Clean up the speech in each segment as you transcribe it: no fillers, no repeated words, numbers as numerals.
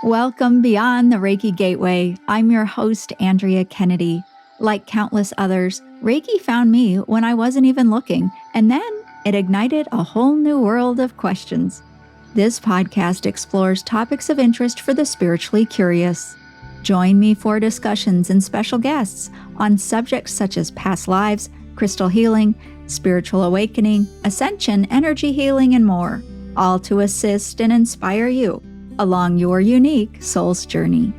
Welcome beyond the Reiki Gateway. I'm your host, Andrea Kennedy. Like countless others, Reiki found me when I wasn't even looking, and then it ignited a whole new world of questions. This podcast explores topics of interest for the spiritually curious. Join me for discussions and special guests on subjects such as past lives, crystal healing, spiritual awakening, ascension, energy healing, and more, all to assist and inspire you along your unique soul's journey.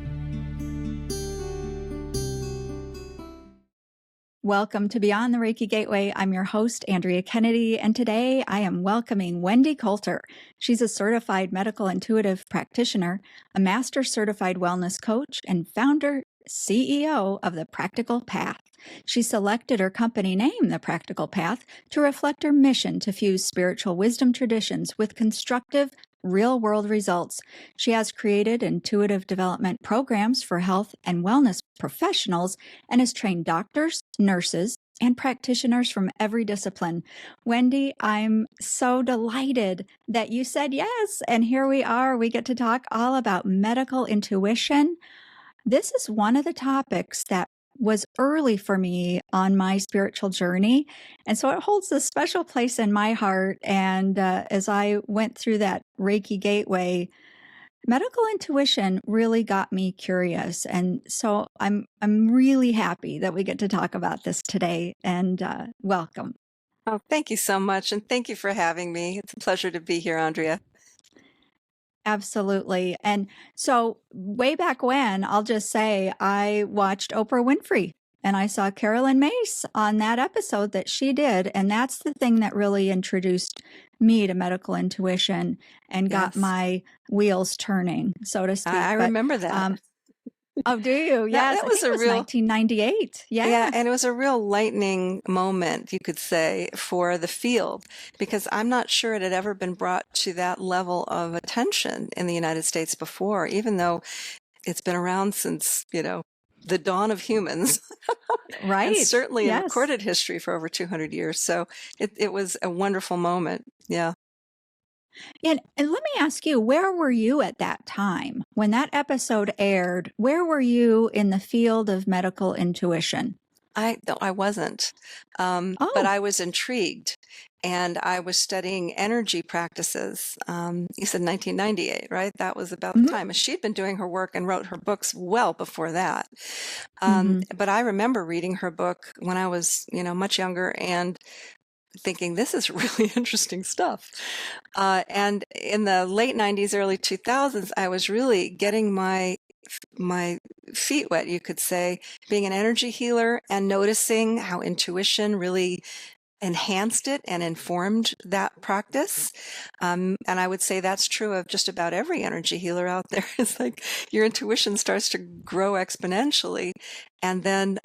Welcome to Beyond the Reiki Gateway. I'm your host, Andrea Kennedy, and today I am welcoming Wendie Colter. She's a certified medical intuitive practitioner, a master certified wellness coach, and founder, CEO of The Practical Path. She selected her company name, The Practical Path, to reflect her mission to fuse spiritual wisdom traditions with constructive, real-world results. She has created intuitive development programs for health and wellness professionals and has trained doctors, nurses, and practitioners from every discipline. Wendie, I'm so delighted that you said yes, and here we are. We get to talk all about medical intuition. This is one of the topics that was early for me on my spiritual journey. And so it holds a special place in my heart. And as I went through that Reiki Gateway, medical intuition really got me curious. And so I'm really happy that we get to talk about this today. And welcome. Oh, thank you so much. And thank you for having me. It's a pleasure to be here, Andrea. Absolutely. And so way back when, I'll just say I watched Oprah Winfrey and I saw Carolyn Mace on that episode that she did. And that's the thing that really introduced me to medical intuition and got my wheels turning, so to speak. I remember that. Oh, do you? Yes. That was I think it was 1998. Yeah, and it was a real lightning moment, you could say, for the field, because I'm not sure it had ever been brought to that level of attention in the United States before, even though it's been around since, the dawn of humans. Right. And certainly in recorded history for over 200 years. So it was a wonderful moment. Yeah. And let me ask you, where were you at that time when that episode aired? Where were you in the field of medical intuition? I wasn't, but I was intrigued, and I was studying energy practices. You said 1998, right? That was about the time. She'd been doing her work and wrote her books well before that. But I remember reading her book when I was, much younger and thinking, this is really interesting stuff. And in the late 90s, early 2000s, I was really getting my feet wet, you could say, being an energy healer and noticing how intuition really enhanced it and informed that practice. And I would say that's true of just about every energy healer out there. It's like your intuition starts to grow exponentially. And then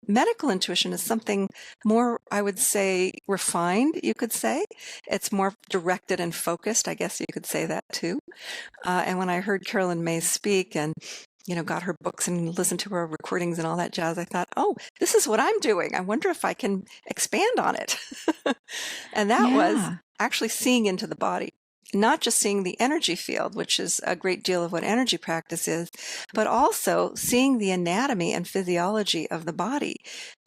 medical intuition is something more, I would say, refined, you could say. It's more directed and focused. I guess you could say that too. And when I heard Carolyn May speak and got her books and listened to her recordings and all that jazz, I thought, oh, this is what I'm doing. I wonder if I can expand on it. And that was actually seeing into the body, not just seeing the energy field, which is a great deal of what energy practice is, but also seeing the anatomy and physiology of the body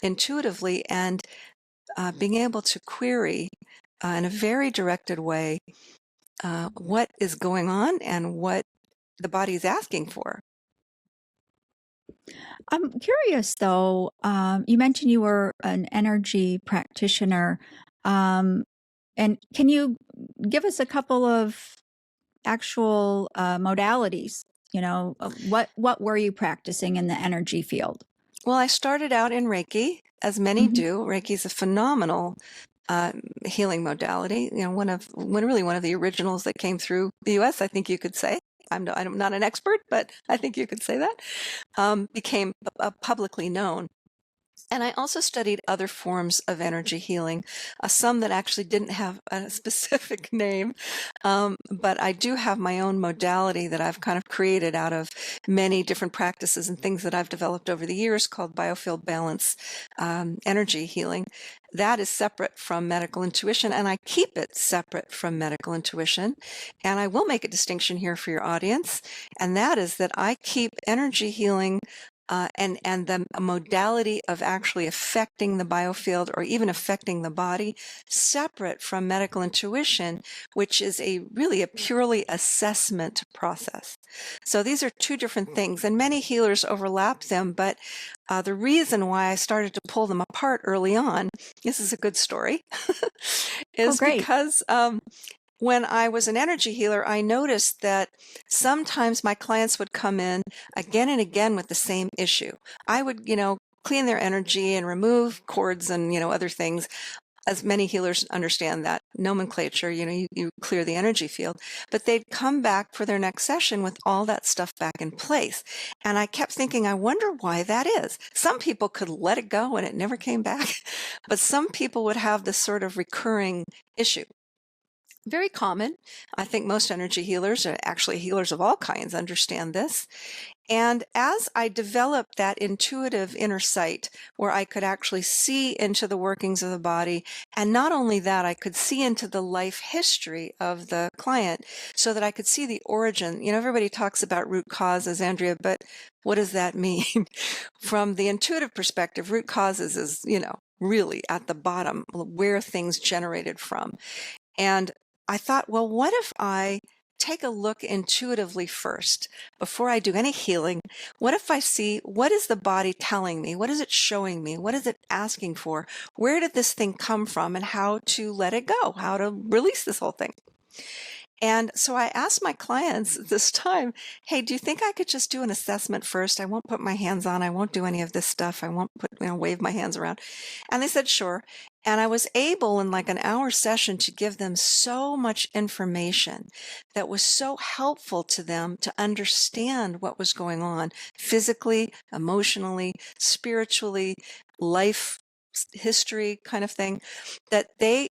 intuitively and being able to query in a very directed way what is going on and what the body is asking for. I'm curious, though, you mentioned you were an energy practitioner. And can you give us a couple of actual modalities? What were you practicing in the energy field? Well, I started out in Reiki, as many do. Reiki is a phenomenal healing modality. One of the originals that came through the U.S., I think you could say. I'm not an expert, but I think you could say that, became publicly known. And I also studied other forms of energy healing, some that actually didn't have a specific name, but I do have my own modality that I've kind of created out of many different practices and things that I've developed over the years called Biofield Balance energy healing. That is separate from medical intuition, and I keep it separate from medical intuition. And I will make a distinction here for your audience, and that is that I keep energy healing and the modality of actually affecting the biofield or even affecting the body separate from medical intuition, which is really a purely assessment process. So these are two different things, and many healers overlap them, but the reason why I started to pull them apart early on, this is a good story, is great. because when I was an energy healer, I noticed that sometimes my clients would come in again and again with the same issue. I would, clean their energy and remove cords and, other things. As many healers understand that nomenclature, you clear the energy field, but they'd come back for their next session with all that stuff back in place. And I kept thinking, I wonder why that is. Some people could let it go and it never came back, but some people would have this sort of recurring issue. Very common. I think most energy healers, actually healers of all kinds, understand this. And as I developed that intuitive inner sight where I could actually see into the workings of the body, and not only that, I could see into the life history of the client so that I could see the origin. Everybody talks about root causes, Andrea, but what does that mean? From the intuitive perspective, root causes is, really at the bottom where things generated from. And I thought, well, what if I take a look intuitively first before I do any healing? What if I see, what is the body telling me? What is it showing me? What is it asking for? Where did this thing come from and how to let it go? How to release this whole thing? And so I asked my clients this time, hey, do you think I could just do an assessment first? I won't put my hands on, I won't do any of this stuff. I won't wave my hands around. And they said, sure. And I was able in like an hour session to give them so much information that was so helpful to them to understand what was going on physically, emotionally, spiritually, life history kind of thing, that they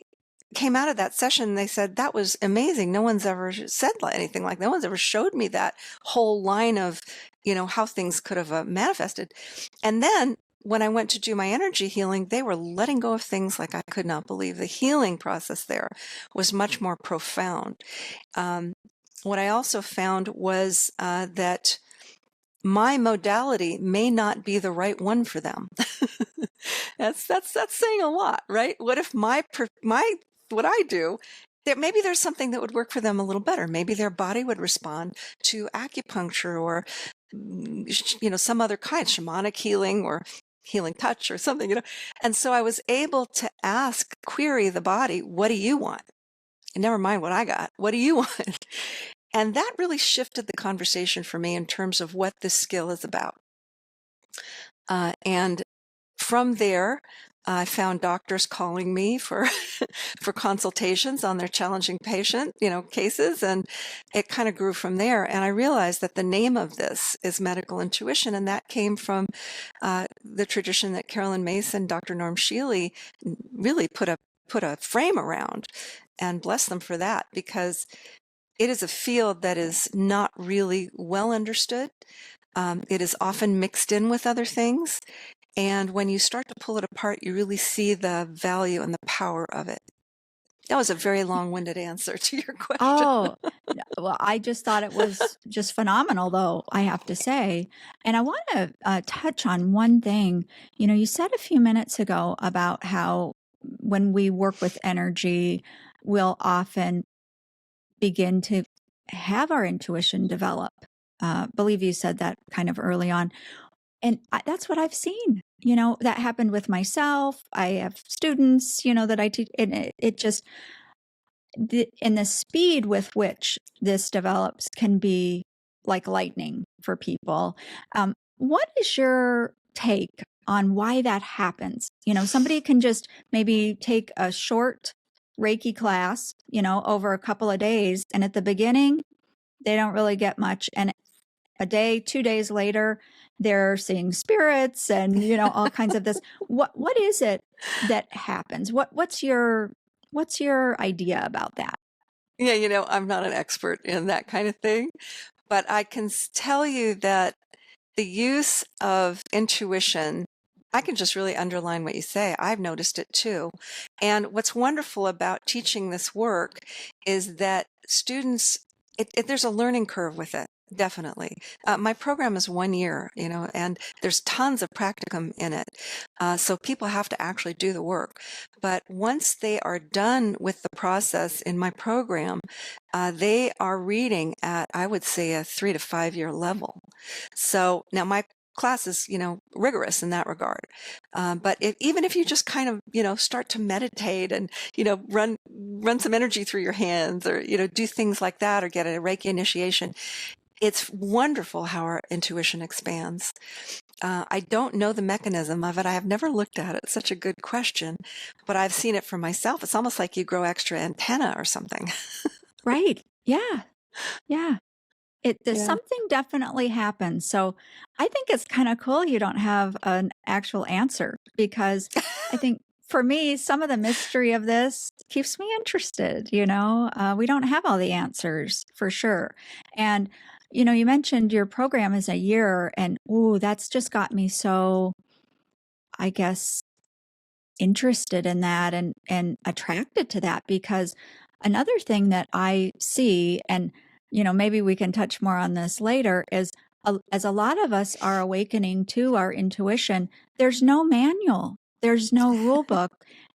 came out of that session and they said, that was amazing. No one's ever said anything like that. No one's ever showed me that whole line of, how things could have manifested. And then when I went to do my energy healing, they were letting go of things like I could not believe. The healing process there was much more profound. What I also found was that my modality may not be the right one for them. That's saying a lot, right? What if what I do, that maybe there's something that would work for them a little better. Maybe their body would respond to acupuncture or, some other kind, shamanic healing or healing touch or something, And so I was able to query the body, what do you want? And never mind what I got. What do you want? And that really shifted the conversation for me in terms of what this skill is about. And from there, I found doctors calling me for for consultations on their challenging patient, cases, and it kind of grew from there. And I realized that the name of this is medical intuition, and that came from the tradition that Carolyn Mason and Dr. Norm Shealy really put a frame around, and bless them for that, because it is a field that is not really well understood. It is often mixed in with other things. And when you start to pull it apart, you really see the value and the power of it. That was a very long-winded answer to your question. Oh, well, I just thought it was just phenomenal, though, I have to say. And I want to touch on one thing. You said a few minutes ago about how when we work with energy, we'll often begin to have our intuition develop. Believe you said that kind of early on. And that's what I've seen. That happened with myself. I have students, that I teach, and it just, and the speed with which this develops can be like lightning for people. What is your take on why that happens? Somebody can just maybe take a short Reiki class, over a couple of days, and at the beginning, they don't really get much. And a day, 2 days later, they're seeing spirits and, all kinds of this. What is it that happens? What's your idea about that? Yeah, I'm not an expert in that kind of thing, but I can tell you that the use of intuition, I can just really underline what you say. I've noticed it too. And what's wonderful about teaching this work is that students, there's a learning curve with it. Definitely. My program is 1 year, and there's tons of practicum in it. So people have to actually do the work. But once they are done with the process in my program, they are reading at, I would say, a 3 to 5 year level. So now my class is, rigorous in that regard. But even if you just kind of, start to meditate and, run some energy through your hands or, do things like that or get a Reiki initiation, it's wonderful how our intuition expands. I don't know the mechanism of it. I have never looked at it. It's such a good question, but I've seen it for myself. It's almost like you grow extra antenna or something. Right. Yeah. Yeah. Yeah. Something definitely happens. So I think it's kind of cool you don't have an actual answer, because I think for me, some of the mystery of this keeps me interested. We don't have all the answers for sure. And, you mentioned your program is a year, and that's just got me so, I guess, interested in that and attracted to that, because another thing that I see, and maybe we can touch more on this later, is as a lot of us are awakening to our intuition, there's no manual, there's no rule book.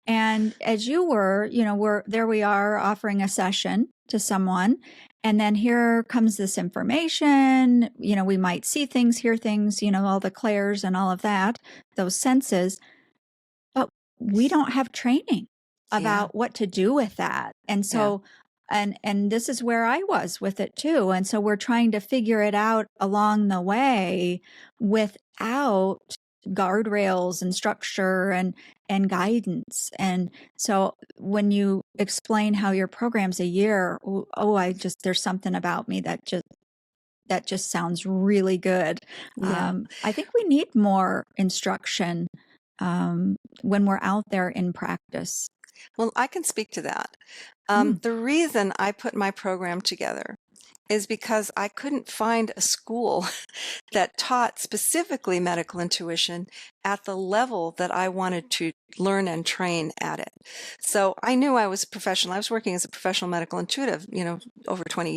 And as you were, we are offering a session to someone, and then here comes this information. We might see things, hear things, all the clairs and all of that, those senses, but we don't have training Yeah. about what to do with that. And Yeah. so, and this is where I was with it too. And so we're trying to figure it out along the way without guardrails and structure and guidance. And so when you explain how your program's a year, there's something about me that just sounds really good. Yeah. I think we need more instruction when we're out there in practice. Well, I can speak to that. Mm. The reason I put my program together is because I couldn't find a school that taught specifically medical intuition at the level that I wanted to learn and train at it. So I knew I was professional. I was working as a professional medical intuitive, for over 20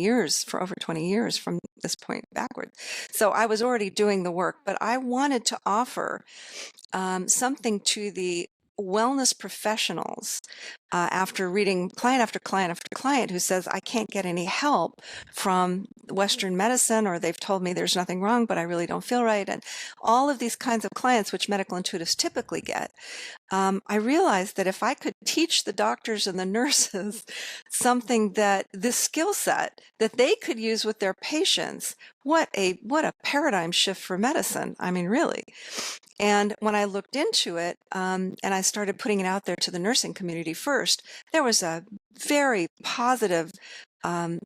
years from this point backward. So I was already doing the work, but I wanted to offer something to the wellness professionals after reading client after client after client who says, I can't get any help from Western medicine, or they've told me there's nothing wrong, but I really don't feel right. And all of these kinds of clients, which medical intuitives typically get, I realized that if I could teach the doctors and the nurses something that this skill set that they could use with their patients, what a paradigm shift for medicine. I mean, really. And when I looked into it, and I started putting it out there to the nursing community first, there was a very positive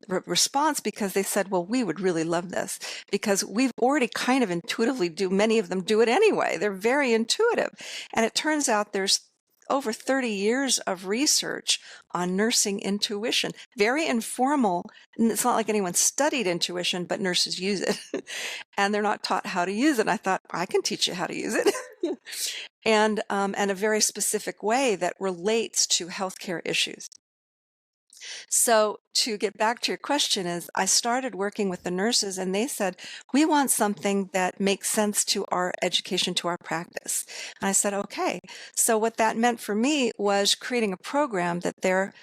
response, because they said, well, we would really love this, because we've already kind of intuitively many of them do it anyway. They're very intuitive. And it turns out there's over 30 years of research on nursing intuition, very informal. And it's not like anyone studied intuition, but nurses use it and they're not taught how to use it. And I thought, I can teach you how to use it. and a very specific way that relates to healthcare issues. So to get back to your question, is I started working with the nurses, and they said, we want something that makes sense to our education, to our practice. And I said, okay. So what that meant for me was creating a program that their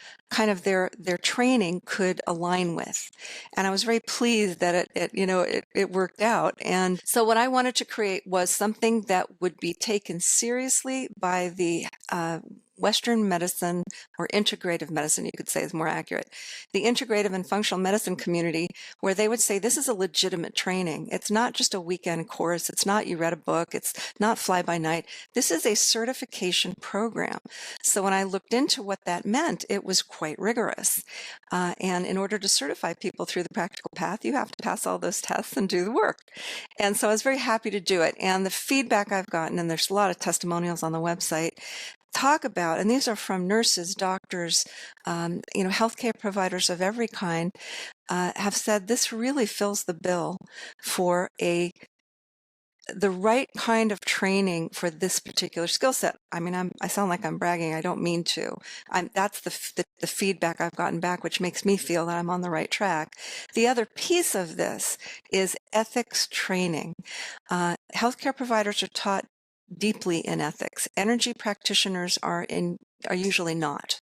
training could align with. And I was very pleased that it worked out. And so what I wanted to create was something that would be taken seriously by the Western medicine, or integrative medicine, you could say is more accurate, the integrative and functional medicine community, where they would say, this is a legitimate training. It's not just a weekend course. It's not you read a book. It's not fly by night. This is a certification program. So when I looked into what that meant, it was quite rigorous. And in order to certify people through the practical path, you have to pass all those tests and do the work. And so I was very happy to do it. And the feedback I've gotten, and there's a lot of testimonials on the website, talk about, and these are from nurses, doctors, healthcare providers of every kind, have said this really fills the bill for the right kind of training for this particular skill set. I mean, I sound like I'm bragging. I don't mean to. That's the feedback I've gotten back, which makes me feel that I'm on the right track. The other piece of this is ethics training. Healthcare providers are taught deeply in ethics. Energy practitioners are usually not.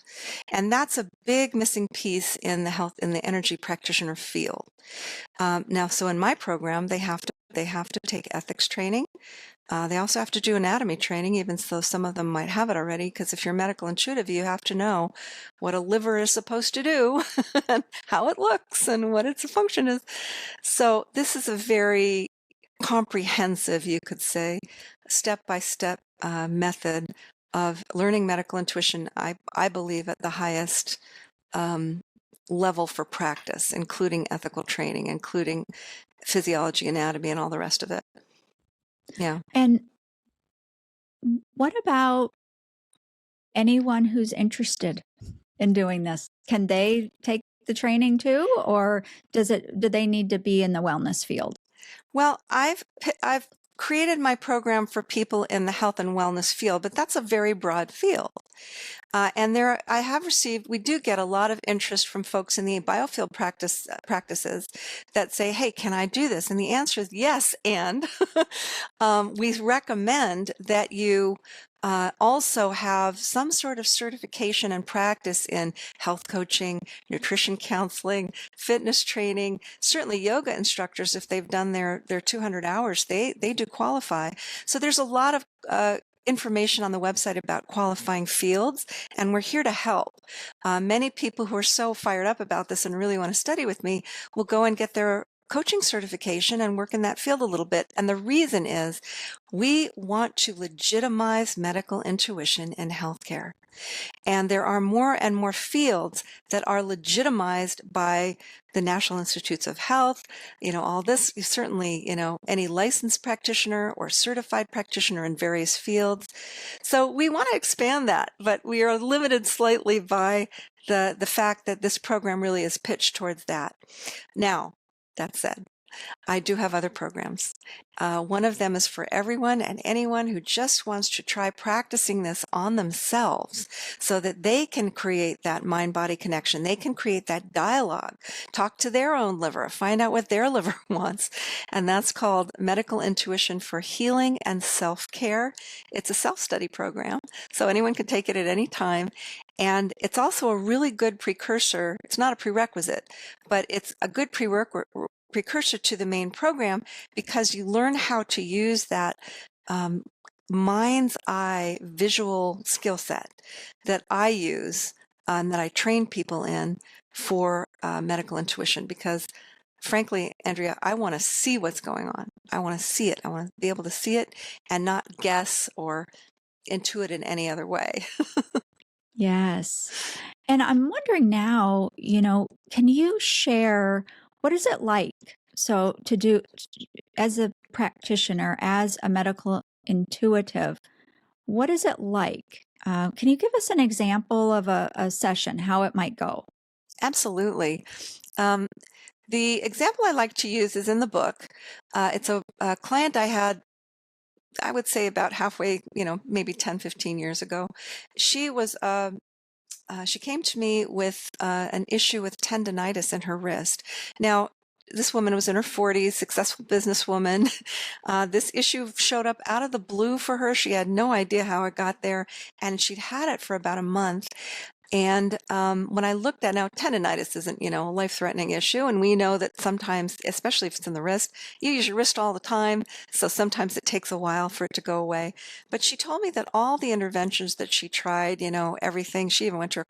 And that's a big missing piece in the energy practitioner field. Now, so in my program, they have to take ethics training. They also have to do anatomy training, even though some of them might have it already, because if you're medical intuitive, you have to know what a liver is supposed to do, and how it looks, and what its function is. So this is a very comprehensive, you could say, step-by-step method of learning medical intuition, I believe, at the highest level for practice, including ethical training, including physiology, anatomy, and all the rest of it. Yeah. And what about anyone who's interested in doing this? Can they take the training too, or do they need to be in the wellness field? Well, I've created my program for people in the health and wellness field, but that's a very broad field. And we do get a lot of interest from folks in the Biofield practices that say, hey, can I do this? And the answer is yes. And we recommend that you also have some sort of certification and practice in health coaching, nutrition counseling, fitness training. Certainly yoga instructors, if they've done their 200 hours, they do qualify. So there's a lot of information on the website about qualifying fields, and we're here to help. Many people who are so fired up about this and really want to study with me will go and get their coaching certification and work in that field a little bit. And the reason is we want to legitimize medical intuition in healthcare. And there are more and more fields that are legitimized by the National Institutes of Health, all this, certainly, any licensed practitioner or certified practitioner in various fields. So we want to expand that, but we are limited slightly by the fact that this program really is pitched towards that. Now, that said, I do have other programs. One of them is for everyone and anyone who just wants to try practicing this on themselves so that they can create that mind-body connection. They can create that dialogue, talk to their own liver, find out what their liver wants. And that's called Medical Intuition for Healing and Self-Care. It's a self-study program, so anyone can take it at any time. And it's also a really good precursor. It's not a prerequisite, but it's a good precursor to the main program, because you learn how to use that mind's eye visual skill set that I use, that I train people in for medical intuition. Because frankly, Andrea, I want to see what's going on. I want to see it. I want to be able to see it and not guess or intuit in any other way. Yes. And I'm wondering now, can you share, what is it like? So to do as a practitioner, as a medical intuitive, what is it like? Can you give us an example of a session, how it might go? Absolutely. The example I like to use is in the book. It's a client I had, I would say about halfway, maybe 10, 15 years ago. She was, she came to me with an issue with tendinitis in her wrist. Now, this woman was in her 40s, successful businesswoman. This issue showed up out of the blue for her. She had no idea how it got there, and she'd had it for about a month. And when I looked at, now tendinitis isn't, a life-threatening issue, and we know that sometimes, especially if it's in the wrist, you use your wrist all the time, so sometimes it takes a while for it to go away. But she told me that all the interventions that she tried, everything, she even went to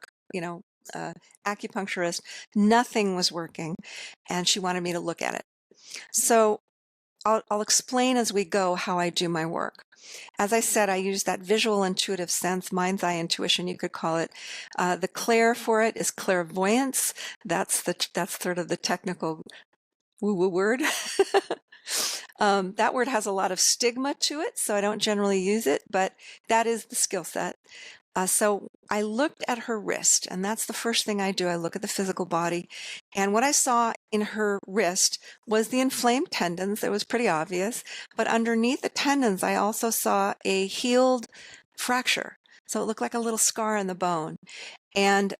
acupuncturist, nothing was working, and she wanted me to look at it. So I'll explain as we go how I do my work. As I said, I use that visual intuitive sense, mind's eye intuition, you could call it. The clair for it is clairvoyance. That's sort of the technical woo-woo word. That word has a lot of stigma to it, so I don't generally use it, but that is the skill set. So I looked at her wrist, and that's the first thing I do. I look at the physical body, and what I saw in her wrist was the inflamed tendons. It was pretty obvious, but underneath the tendons, I also saw a healed fracture. So it looked like a little scar in the bone, and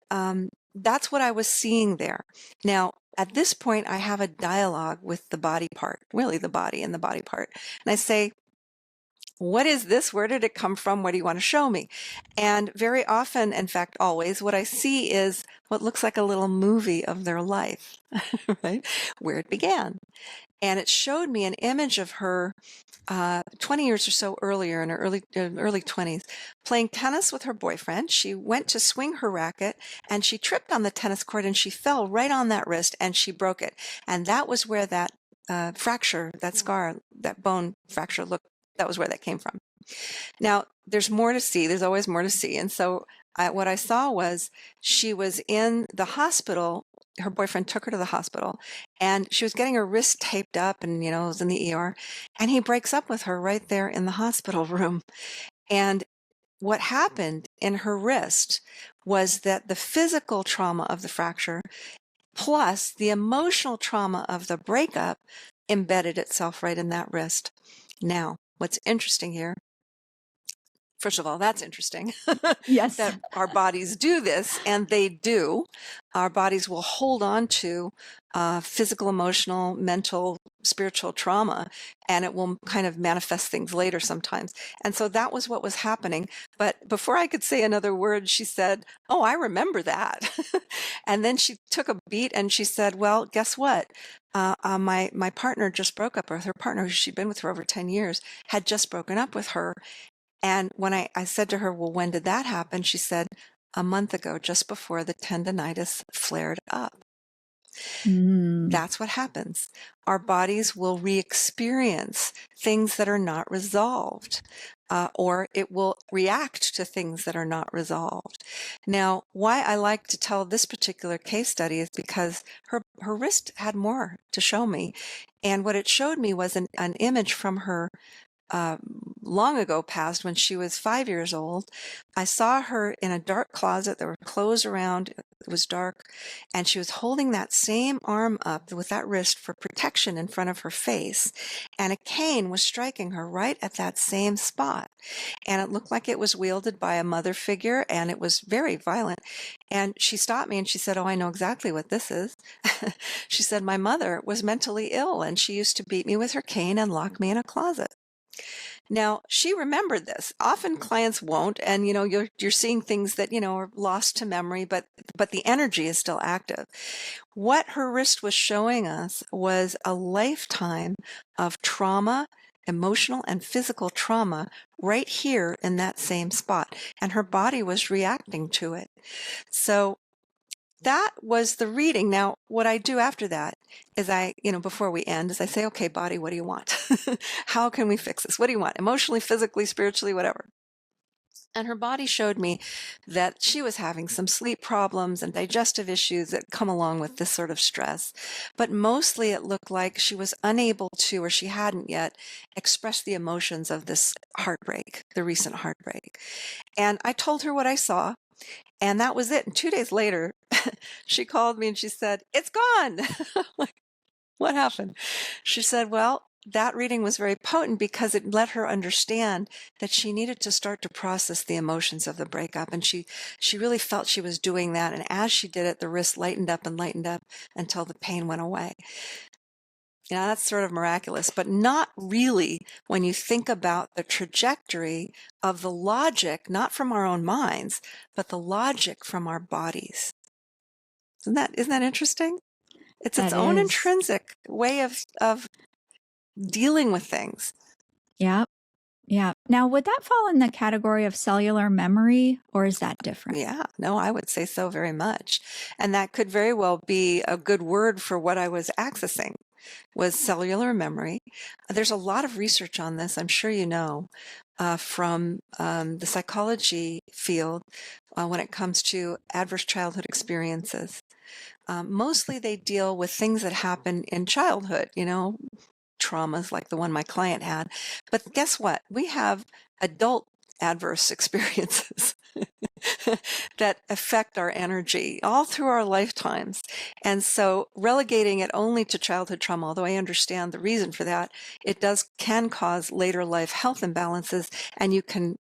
that's what I was seeing there. Now, at this point, I have a dialogue with the body part, really the body and the body part, and I say, what is this? Where did it come from? What do you want to show me? And very often, in fact, always, what I see is what looks like a little movie of their life, right? Where it began. And it showed me an image of her 20 years or so earlier, in her early 20s, playing tennis with her boyfriend. She went to swing her racket and she tripped on the tennis court and she fell right on that wrist and she broke it. And that was where that fracture, that scar, that bone fracture looked. That was where that came from. Now, there's more to see. There's always more to see. And so what I saw was she was in the hospital. Her boyfriend took her to the hospital and she was getting her wrist taped up and, was in the ER. And he breaks up with her right there in the hospital room. And what happened in her wrist was that the physical trauma of the fracture plus the emotional trauma of the breakup embedded itself right in that wrist. Now, what's interesting here, first of all, that's interesting. Yes. That our bodies do this, and they do. Our bodies will hold on to physical, emotional, mental, spiritual trauma, and it will kind of manifest things later sometimes. And so that was what was happening. But before I could say another word, she said, "Oh, I remember that." And then she took a beat and she said, "Well, guess what? My partner just broke up with her partner, who she'd been with for over 10 years, had just broken up with her. And when I said to her, well, when did that happen? She said, a month ago, just before the tendinitis flared up." That's what happens. Our bodies will re-experience things that are not resolved, or it will react to things that are not resolved. Now, why I like to tell this particular case study is because her wrist had more to show me. And what it showed me was an image from her long ago past, when she was 5 years old. I saw her in a dark closet. There were clothes around. It was dark. And she was holding that same arm up with that wrist for protection in front of her face. And a cane was striking her right at that same spot. And it looked like it was wielded by a mother figure, and it was very violent. And she stopped me and she said, "Oh, I know exactly what this is." She said, "My mother was mentally ill and she used to beat me with her cane and lock me in a closet." Now, she remembered this. Often clients won't, and you're seeing things that are lost to memory, but the energy is still active. What her wrist was showing us was a lifetime of trauma, emotional and physical trauma, right here in that same spot, and her body was reacting to it. So that was the reading. Now, what I do after that is before we end, is I say, "Okay, body, what do you want? How can we fix this? What do you want? Emotionally, physically, spiritually, whatever." And her body showed me that she was having some sleep problems and digestive issues that come along with this sort of stress. But mostly it looked like she was unable to, or she hadn't yet, express the emotions of this heartbreak, the recent heartbreak. And I told her what I saw. And that was it. And 2 days later, she called me and she said, "It's gone." I'm like, "What happened?" She said, "Well, that reading was very potent because it let her understand that she needed to start to process the emotions of the breakup." And she really felt she was doing that. And as she did it, the wrist lightened up and lightened up until the pain went away. That's sort of miraculous, but not really when you think about the trajectory of the logic, not from our own minds, but the logic from our bodies. Isn't that interesting? It's its That own is. intrinsic way of dealing with things. Yeah. Yeah. Now, would that fall in the category of cellular memory, or is that different? Yeah, no, I would say so very much. And that could very well be a good word for what I was accessing, was cellular memory. There's a lot of research on this, I'm sure you know, from the psychology field when it comes to adverse childhood experiences. Mostly they deal with things that happen in childhood, traumas like the one my client had. But guess what? We have adult adverse experiences that affect our energy all through our lifetimes. And so relegating it only to childhood trauma, although I understand the reason for that, it can cause later life health imbalances, and you can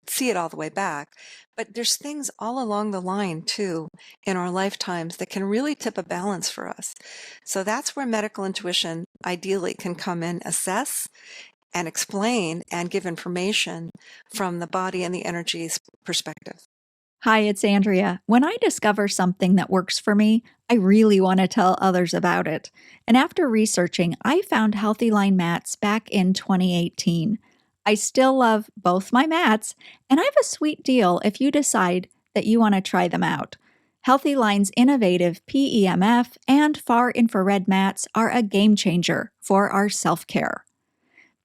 see it all the way back. But there's things all along the line too in our lifetimes that can really tip a balance for us. So that's where medical intuition ideally can come in, assess and explain and give information from the body and the energies perspective. Hi, it's Andrea. When I discover something that works for me, I really want to tell others about it. And after researching, I found Healthy Line mats back in 2018. I still love both my mats, and I have a sweet deal if you decide that you want to try them out. Healthy Line's innovative PEMF and far infrared mats are a game changer for our self care.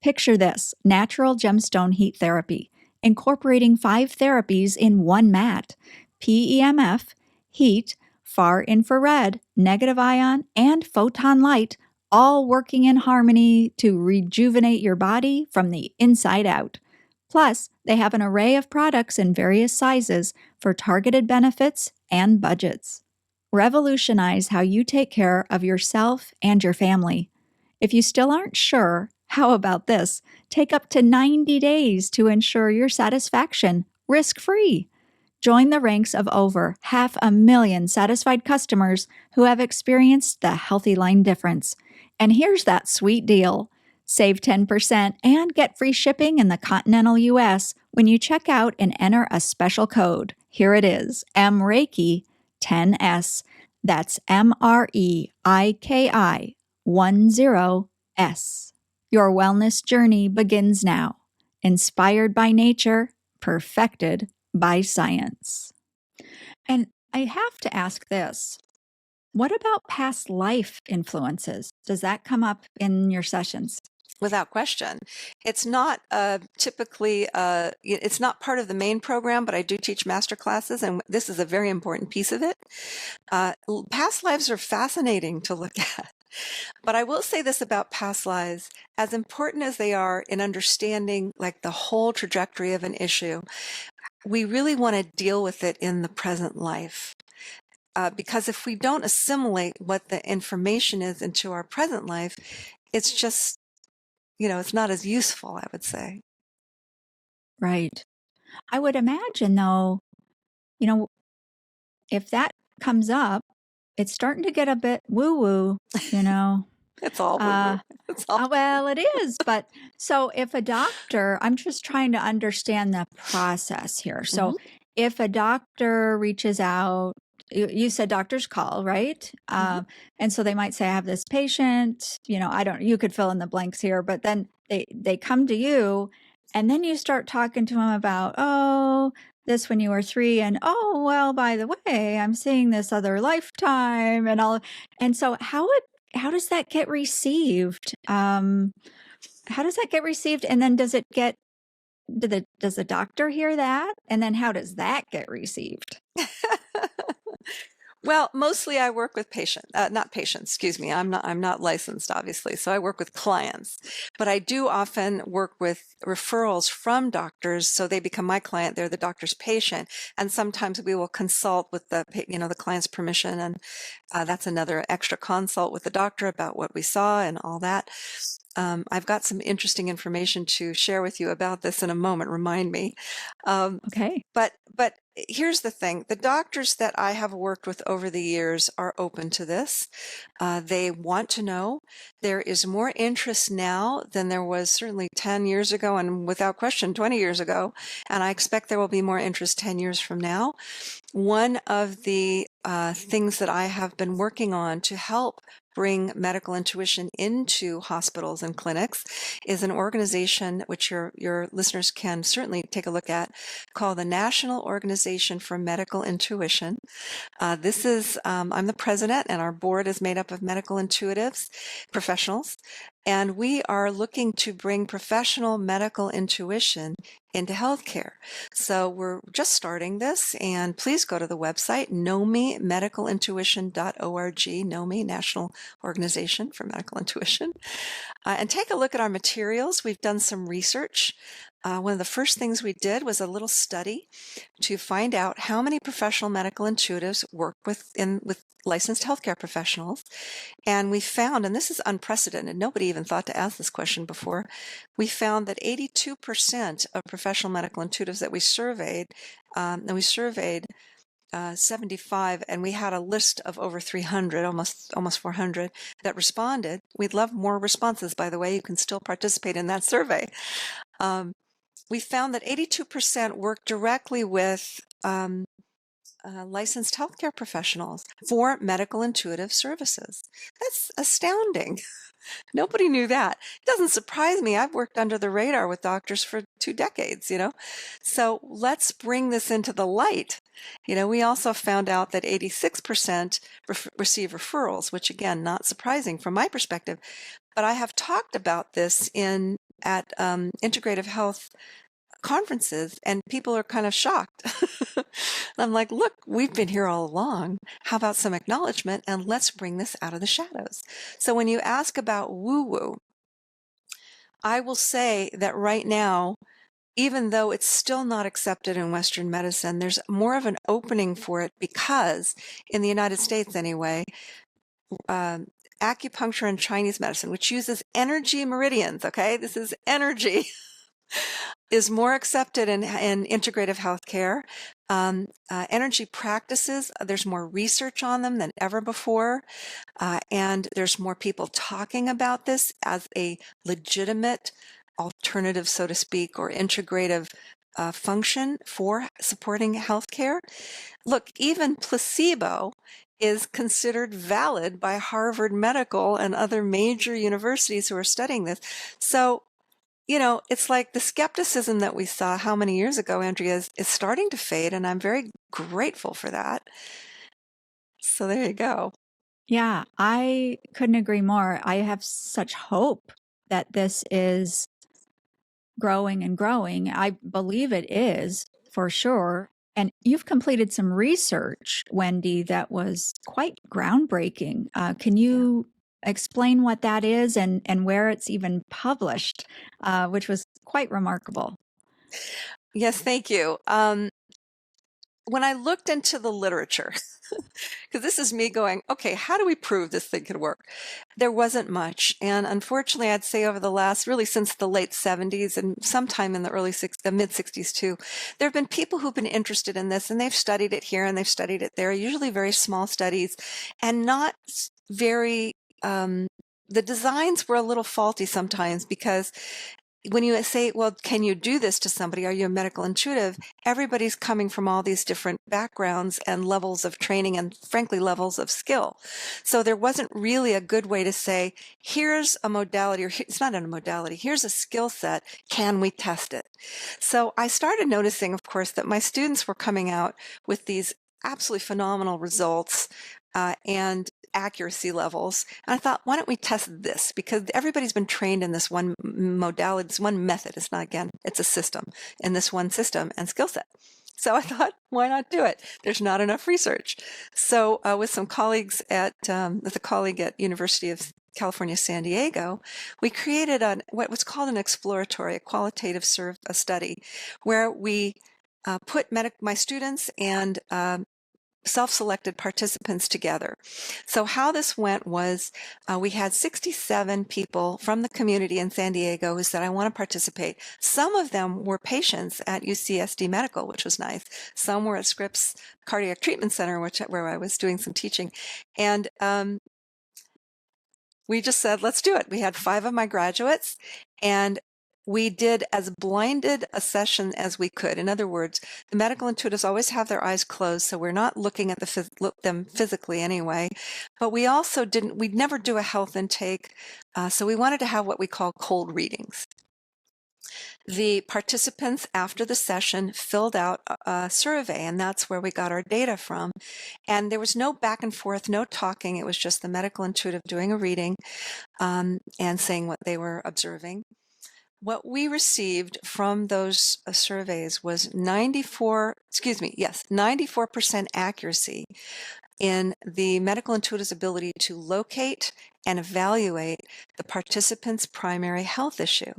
Picture this: natural gemstone heat therapy, incorporating 5 therapies in one mat: PEMF, heat, far infrared, negative ion, and photon light, all working in harmony to rejuvenate your body from the inside out. Plus, they have an array of products in various sizes for targeted benefits and budgets. Revolutionize how you take care of yourself and your family. If you still aren't sure, how about this? Take up to 90 days to ensure your satisfaction, risk-free. Join the ranks of over 500,000 satisfied customers who have experienced the Healthy Line difference. And here's that sweet deal. Save 10% and get free shipping in the continental US when you check out and enter a special code. Here it is, MREIKI 10S. That's MREIKI 10S. Your wellness journey begins now. Inspired by nature, perfected by science. And I have to ask this. What about past life influences? Does that come up in your sessions? Without question. It's not typically, it's not part of the main program, but I do teach master classes, and this is a very important piece of it. Past lives are fascinating to look at. But I will say this about past lives: as important as they are in understanding like the whole trajectory of an issue, we really want to deal with it in the present life. Because if we don't assimilate what the information is into our present life, it's just, it's not as useful, I would say. Right. I would imagine, though, if that comes up, it's starting to get a bit woo-woo, It's all woo-woo. Well, it is. But so if a doctor, I'm just trying to understand the process here. So if a doctor reaches out, you said doctors call, right? And so they might say, I have this patient, you could fill in the blanks here, but then they come to you, and then you start talking to them about, this when you were 3, and well, by the way, I'm seeing this other lifetime and all. And so how does that get received? And then does the doctor hear that? And then how does that get received? Well, mostly I work with not patients, excuse me. I'm not licensed, obviously. So I work with clients, but I do often work with referrals from doctors. So they become my client. They're the doctor's patient. And sometimes we will consult with the client's permission. And that's another extra consult with the doctor about what we saw and all that. I've got some interesting information to share with you about this in a moment. Remind me. Okay. But here's the thing. The doctors that I have worked with over the years are open to this. They want to know. There is more interest now than there was certainly 10 years ago, and without question 20 years ago. And I expect there will be more interest 10 years from now. One of the things that I have been working on to help bring medical intuition into hospitals and clinics is an organization which your listeners can certainly take a look at, called the National Organization for Medical Intuition. I'm the president, and our board is made up of medical intuitives, professionals, and we are looking to bring professional medical intuition into healthcare. So we're just starting this, and please go to the website, nomimedicalintuition.org, NOMI, National Organization for Medical Intuition, and take a look at our materials. We've done some research. One of the first things we did was a little study to find out how many professional medical intuitives work with licensed healthcare professionals. And we found, and this is unprecedented, nobody even thought to ask this question before, we found that 82% of professional medical intuitives that we surveyed, and we surveyed 75, and we had a list of over 300, almost 400 that responded. We'd love more responses, by the way. You can still participate in that survey. We found that 82% work directly with licensed healthcare professionals for medical intuitive services. That's astounding. Nobody knew that. It doesn't surprise me. I've worked under the radar with doctors for 2 decades, So let's bring this into the light. We also found out that 86% receive referrals, which again, not surprising from my perspective. But I have talked about this at integrative health conferences, and people are kind of shocked. I'm like, look, we've been here all along. How about some acknowledgement, and let's bring this out of the shadows. So when you ask about woo-woo, I will say that right now, even though it's still not accepted in Western medicine, there's more of an opening for it because, in the United States anyway, acupuncture and Chinese medicine, which uses energy meridians, okay? This is energy. Is more accepted in integrative healthcare. Energy practices, there's more research on them than ever before, and there's more people talking about this as a legitimate alternative, so to speak, or integrative function for supporting healthcare. Look, even placebo is considered valid by Harvard Medical and other major universities who are studying this. So it's like the skepticism that we saw how many years ago, Andrea, is starting to fade, and I'm very grateful for that. So there you go. Yeah, I couldn't agree more. I have such hope that this is growing and growing. I believe it is for sure. And you've completed some research, Wendie, that was quite groundbreaking. Can you explain what that is and where it's even published, which was quite remarkable? Yes, thank you. When I looked into the literature, because this is me going, okay, how do we prove this thing can work? There wasn't much. And unfortunately, I'd say over the last, really since the late 70s and sometime in the mid 60s too, there have been people who've been interested in this, and they've studied it here and they've studied it there, usually very small studies, and not very, the designs were a little faulty sometimes, because when you say, well, can you do this to somebody? Are you a medical intuitive? Everybody's coming from all these different backgrounds and levels of training and, frankly, levels of skill. So there wasn't really a good way to say, here's a modality, or it's not a modality, here's a skill set. Can we test it? So I started noticing, of course, that my students were coming out with these absolutely phenomenal results and accuracy levels. And I thought, why don't we test this? Because everybody's been trained in this one modality, this one method. It's not, again, it's a system in this one system and skill set. So I thought, why not do it? There's not enough research. So with some colleagues with a colleague at University of California, San Diego, we created what was called an exploratory, a qualitative study, where we put my students and self-selected participants together. So how this went was we had 67 people from the community in San Diego who said, I want to participate. Some of them were patients at UCSD Medical, which was nice. Some were at Scripps Cardiac Treatment Center, where I was doing some teaching. And we just said, let's do it. We had 5 of my graduates, and we did as blinded a session as we could. In other words, the medical intuitives always have their eyes closed, so we're not looking at them physically anyway. But we also we'd never do a health intake, so we wanted to have what we call cold readings. The participants after the session filled out a survey, and that's where we got our data from. And there was no back and forth, no talking. It was just the medical intuitive doing a reading and saying what they were observing. What we received from those surveys was 94% accuracy in the medical intuitive's ability to locate and evaluate the participant's primary health issue.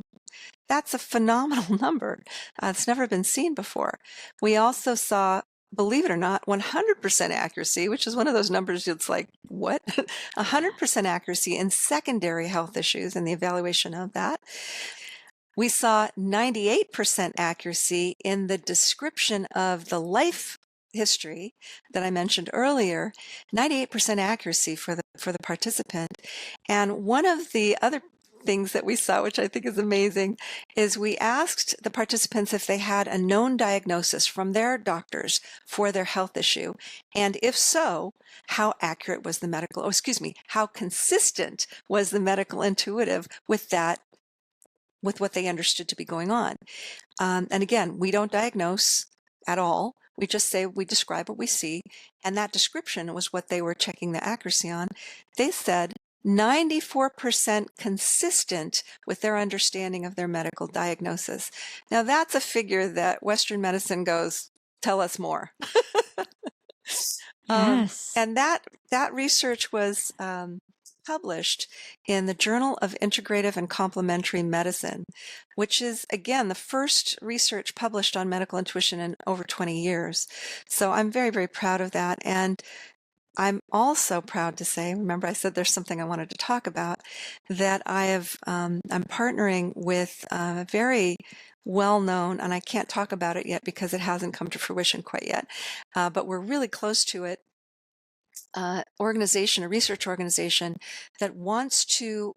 That's a phenomenal number. It's never been seen before. We also saw, believe it or not, 100% accuracy, which is one of those numbers it's like, what? 100% accuracy in secondary health issues and the evaluation of that. We saw 98% accuracy in the description of the life history that I mentioned earlier, 98% accuracy for the participant. And one of the other things that we saw, which I think is amazing, is we asked the participants if they had a known diagnosis from their doctors for their health issue. And if so, how accurate was the how consistent was the medical intuitive with that, with what they understood to be going on. And again, we don't diagnose at all. We just say, we describe what we see. And that description was what they were checking the accuracy on. They said 94% consistent with their understanding of their medical diagnosis. Now that's a figure that Western medicine goes, tell us more. Yes. And that research was published in the Journal of Integrative and Complementary Medicine, which is, again, the first research published on medical intuition in over 20 years. So I'm very, very proud of that. And I'm also proud to say, remember I said there's something I wanted to talk about, that I'm partnering with a very well-known, and I can't talk about it yet because it hasn't come to fruition quite yet, but we're really close to it, organization, a research organization that wants to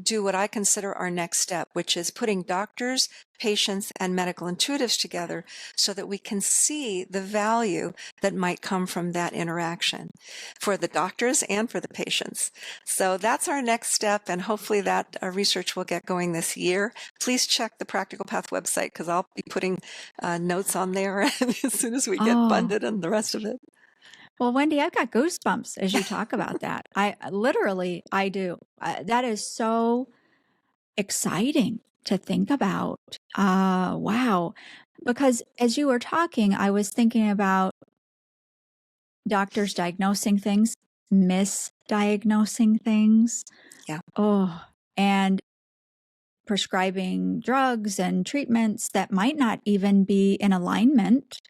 do what I consider our next step, which is putting doctors, patients, and medical intuitives together so that we can see the value that might come from that interaction for the doctors and for the patients. So that's our next step, and hopefully that research will get going this year. Please check the Practical Path website because I'll be putting notes on there as soon as we get funded and the rest of it. Well, Wendie, I've got goosebumps as you talk about that. I do. That is so exciting to think about. Wow. Because as you were talking, I was thinking about doctors diagnosing things, misdiagnosing things. Yeah. And prescribing drugs and treatments that might not even be in alignment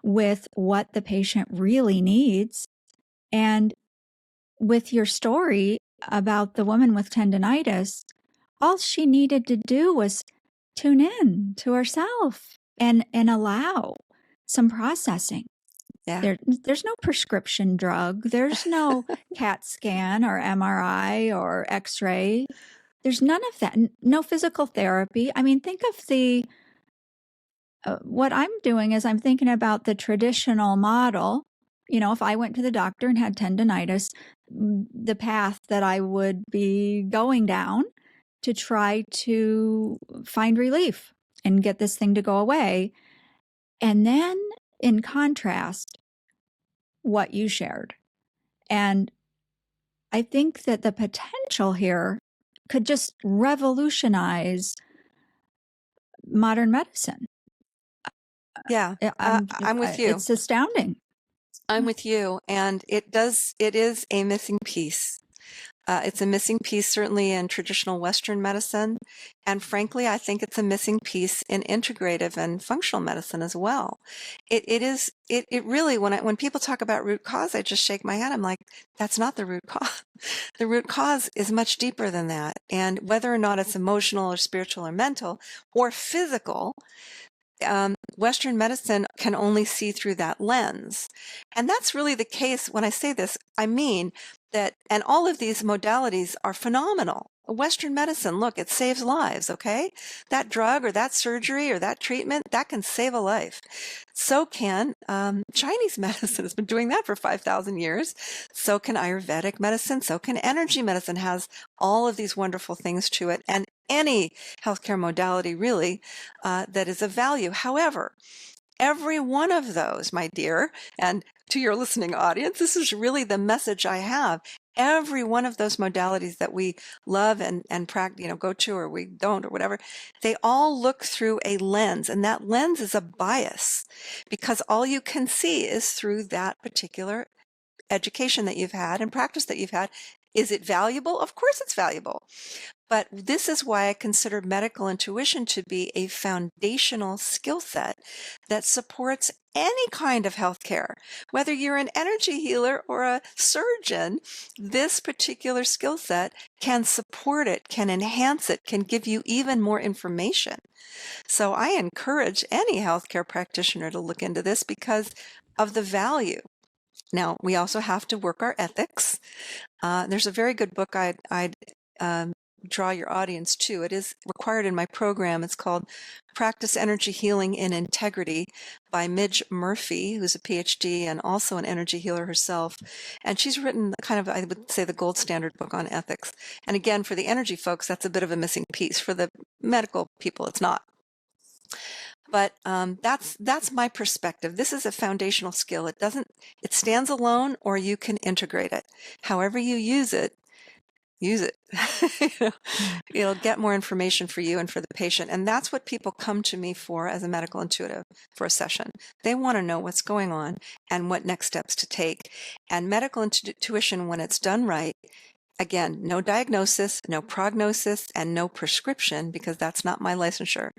with what the patient really needs. And with your story about the woman with tendinitis, all she needed to do was tune in to herself and allow some processing. Yeah. There's no prescription drug. There's no CAT scan or MRI or X-ray. There's none of that. No physical therapy. I mean, think of what I'm doing is I'm thinking about the traditional model. You know, if I went to the doctor and had tendinitis, the path that I would be going down to try to find relief and get this thing to go away. And then in contrast, what you shared. And I think that the potential here could just revolutionize modern medicine. Yeah, I'm with you. It's astounding. I'm with you. And it is a missing piece. It's a missing piece certainly in traditional Western medicine. And frankly, I think it's a missing piece in integrative and functional medicine as well. It really, when people talk about root cause, I just shake my head. I'm like, that's not the root cause. The root cause is much deeper than that. And whether or not it's emotional or spiritual or mental or physical, Western medicine can only see through that lens. And that's really the case. When I say this, I mean that, and all of these modalities are phenomenal. Western medicine, look, it saves lives, okay? That drug or that surgery or that treatment, that can save a life. So can Chinese medicine has been doing that for 5,000 years. So can Ayurvedic medicine. So can energy medicine, has all of these wonderful things to it. And any healthcare modality, really, that is of value. However, every one of those, my dear, and to your listening audience, this is really the message I have. Every one of those modalities that we love and practice, go to, or we don't, or whatever, they all look through a lens, and that lens is a bias, because all you can see is through that particular education that you've had and practice that you've had. Is it valuable? Of course it's valuable. But this is why I consider medical intuition to be a foundational skill set that supports any kind of healthcare. Whether you're an energy healer or a surgeon, this particular skill set can support it, can enhance it, can give you even more information. So I encourage any healthcare practitioner to look into this because of the value. Now, we also have to work our ethics. There's a very good book I'd draw your audience to. It is required in my program. It's called Practice Energy Healing in Integrity by Midge Murphy, who's a PhD and also an energy healer herself. And she's written kind of, I would say, the gold standard book on ethics. And again, for the energy folks, that's a bit of a missing piece. For the medical people, it's not. But that's my perspective. This is a foundational skill. It stands alone, or you can integrate it. However you use it, use it. It'll get more information for you and for the patient. And that's what people come to me for as a medical intuitive for a session. They want to know what's going on and what next steps to take. And medical intuition, when it's done right, again, no diagnosis, no prognosis, and no prescription, because that's not my licensure.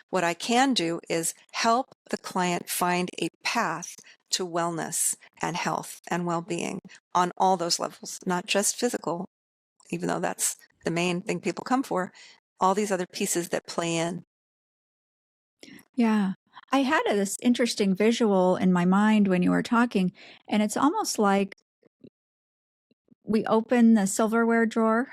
What I can do is help the client find a path to wellness and health and well-being on all those levels, not just physical, even though that's the main thing people come for, all these other pieces that play in. Yeah. I had this interesting visual in my mind when you were talking, and it's almost like we open the silverware drawer.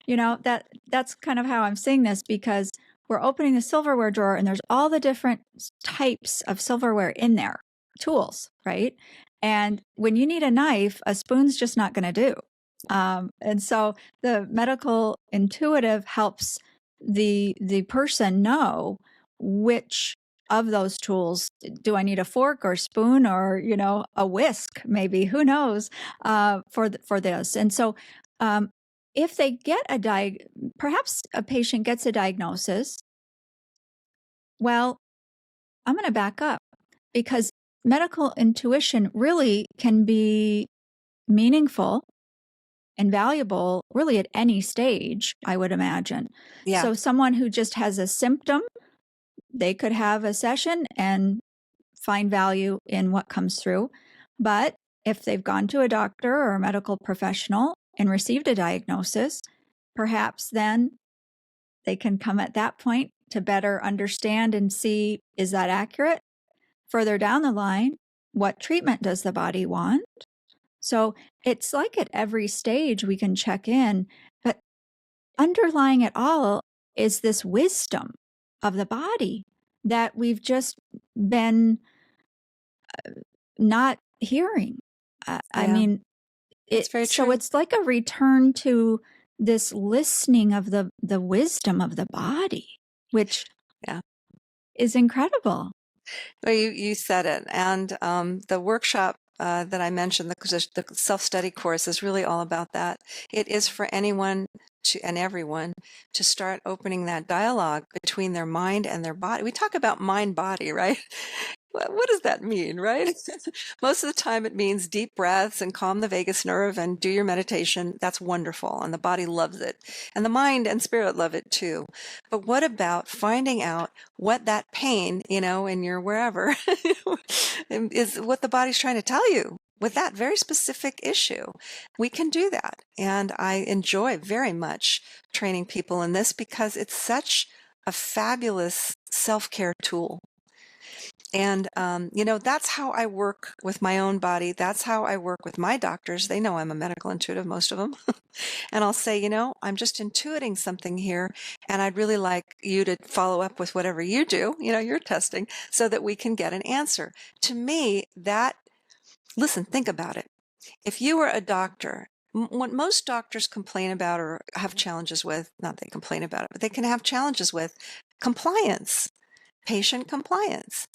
That's kind of how I'm seeing this, because we're opening the silverware drawer and there's all the different types of silverware in there, tools, right? And when you need a knife, a spoon's just not going to do. And so the medical intuitive helps the person know which of those tools. Do I need a fork or spoon, or a whisk, maybe, who knows, for this. And so if they get perhaps a patient gets a diagnosis, well, I'm going to back up, because medical intuition really can be meaningful and valuable really at any stage, I would imagine. Yeah. So someone who just has a symptom, they could have a session and find value in what comes through. But if they've gone to a doctor or a medical professional and received a diagnosis, perhaps then they can come at that point to better understand and see, is that accurate? Further down the line, what treatment does the body want? So it's like at every stage we can check in, but underlying it all is this wisdom of the body that we've just been not hearing. I mean, it's very true. So it's like a return to this listening of the wisdom of the body, which is incredible. Well, you said it. And the workshop that I mentioned, the self-study course, is really all about that. It is for anyone and everyone to start opening that dialogue between their mind and their body. We talk about mind-body, right? What does that mean, right? Most of the time it means deep breaths and calm the vagus nerve and do your meditation. That's wonderful, and the body loves it. And the mind and spirit love it too. But what about finding out what that pain, in your wherever, is what the body's trying to tell you with that very specific issue? We can do that. And I enjoy very much training people in this because it's such a fabulous self-care tool. And, that's how I work with my own body. That's how I work with my doctors. They know I'm a medical intuitive, most of them. And I'll say, I'm just intuiting something here, and I'd really like you to follow up with whatever you do, your testing, so that we can get an answer. To me, listen, think about it. If you were a doctor, what most doctors complain about or have challenges with, not they complain about it, but they can have challenges with compliance, patient compliance.